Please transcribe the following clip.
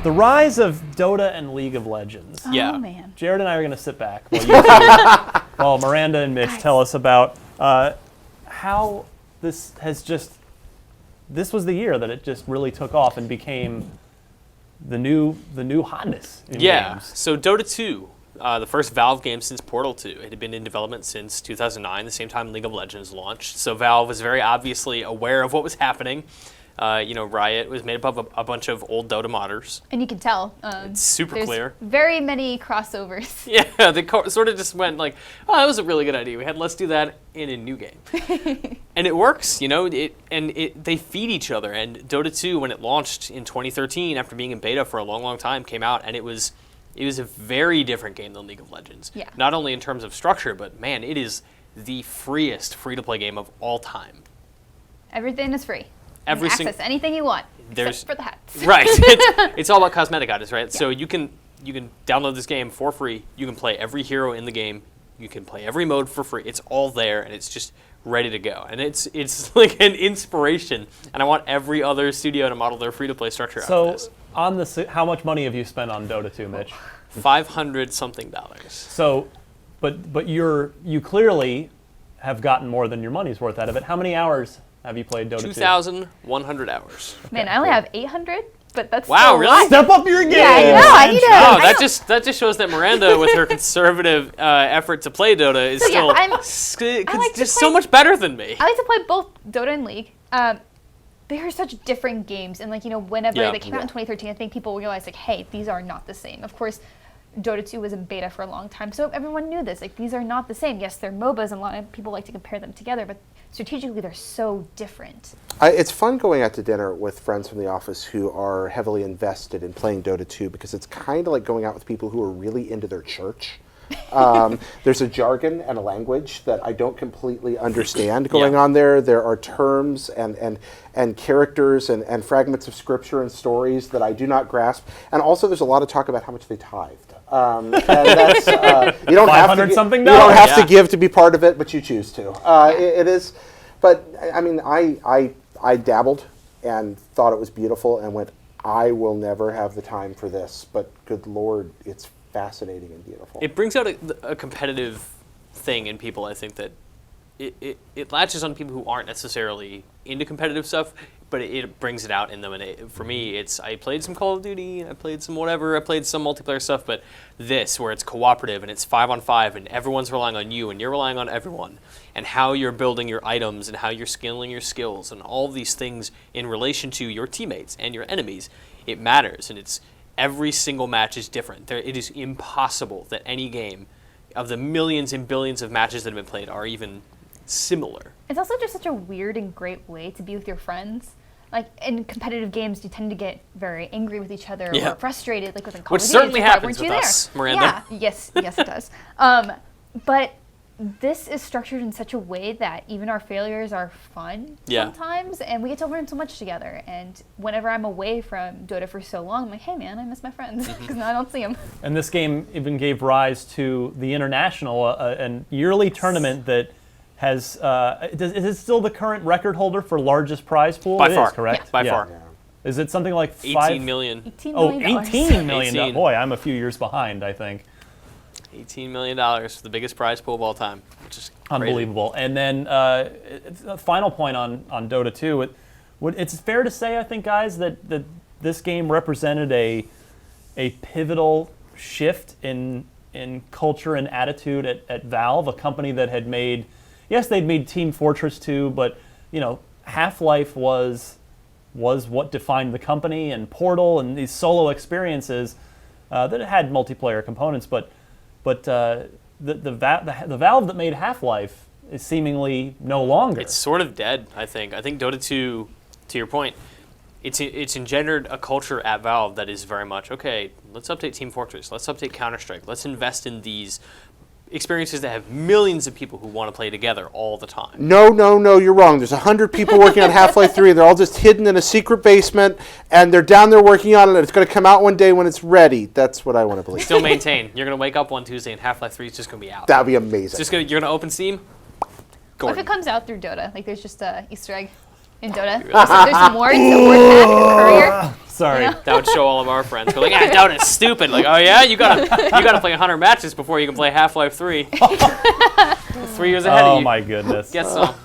The rise of Dota and League of Legends. Yeah. Oh, man. Jared and I are going to sit back while you two, while Miranda and Mitch tell us about how this has this was the year that it just really took off and became the new hotness in games. So Dota 2, the first Valve game since Portal 2. It had been in development since 2009, the same time League of Legends launched. So Valve was very obviously aware of what was happening. Riot was made up of a bunch of old Dota modders. And you can tell. It's super clear. Very many crossovers. Yeah, they sort of just went like, oh, that was a really good idea. Let's do that in a new game. And it works, they feed each other. And Dota 2, when it launched in 2013, after being in beta for a long, long time, came out, and it was a very different game than League of Legends. Yeah. Not only in terms of structure, but man, it is the freest free-to-play game of all time. Everything is free. You Every can access anything you want, There's- except for the hats. Right. It's all about cosmetic items, right? Yeah. So you can download this game for free. You can play every hero in the game. You can play every mode for free. It's all there, and it's just ready to go. And it's like an inspiration. And I want every other studio to model their free-to-play structure So on this. how much money have you spent on Dota 2, Mitch? $500-something. So, but you clearly have gotten more than your money's worth out of it. How many hours have you played Dota 2? 2,100 hours. Man, I only have 800, but that's Wow, still a really? lot. Step up your game. Yeah, I know. I need to. Oh, I that just shows that Miranda, with her conservative effort to play Dota, is So, yeah, still like to just play- so much better than me. I like to play both Dota and League. They are such different games, and whenever Yeah. they came out in 2013, I think people realized hey, these are not the same. Of course, Dota 2 was in beta for a long time, so everyone knew this. These are not the same. Yes, they're MOBAs, and a lot of people like to compare them together, but strategically they're so different. It's fun going out to dinner with friends from the office who are heavily invested in playing Dota 2 because it's kind of like going out with people who are really into their church. There's a jargon and a language that I don't completely understand going on there. There are terms and characters and fragments of scripture and stories that I do not grasp. And also there's a lot of talk about how much they tithed. And that's, you don't have to, something you don't have Yeah. to give to be part of it, but you choose to. It is, but I mean, I dabbled and thought it was beautiful and went, I will never have the time for this, but good Lord, it's fascinating and beautiful. It brings out a competitive thing in people, I think, that it latches on people who aren't necessarily into competitive stuff, but it brings it out in them. And for me, I played some Call of Duty, I played some whatever, I played some multiplayer stuff, but this, where it's cooperative and it's 5-on-5 and everyone's relying on you and you're relying on everyone, and how you're building your items and how you're scaling your skills and all these things in relation to your teammates and your enemies, it matters. And every single match is different. It is impossible that any game of the millions and billions of matches that have been played are even similar. It's also just such a weird and great way to be with your friends. Like, in competitive games, you tend to get very angry with each other Yeah. or frustrated, like within Call Which of Duty. certainly Why happens weren't with you us, there? Miranda. Yeah, yes, it does. But this is structured in such a way that even our failures are fun sometimes, and we get to learn so much together. And whenever I'm away from Dota for so long, I'm like, hey man, I miss my friends, because now I don't see them. And this game even gave rise to the International, a yearly tournament that has, is it still the current record holder for largest prize pool? By It far. is, correct? Yeah. By far. Is it something like 18 million. $18 Oh, million. $18 million. 18. Boy, I'm a few years behind, I think. $18 million for the biggest prize pool of all time, which is crazy. Unbelievable. And then a final point on Dota 2. It's fair to say, I think, guys, that this game represented a pivotal shift in culture and attitude at Valve, a company that had made, yes, they'd made Team Fortress 2, but Half-Life was what defined the company, and Portal and these solo experiences that had multiplayer components, but the Valve that made Half-Life is seemingly no longer. It's sort of dead, I think. I think Dota 2, to your point, it's engendered a culture at Valve that is very much, okay, let's update Team Fortress, let's update Counter-Strike, let's invest in these experiences that have millions of people who want to play together all the time. No, you're wrong. There's 100 people working on Half-Life 3, and they're all just hidden in a secret basement, and they're down there working on it, and it's going to come out one day when it's ready. That's what I want to believe. Still maintain, you're going to wake up one Tuesday and Half-Life 3 is just going to be out. That would be amazing. You're going to open Steam? What if Gordon. it comes out through Dota? Like, there's just a Easter egg in Dota. There's more. It's a word pack, a courier. Sorry. Yeah. That would show all of our friends. We're like, yeah, Dota's stupid. Like, oh yeah, you gotta play 100 matches before you can play Half-Life 3. 3 years ahead of Oh you. my goodness. Get some.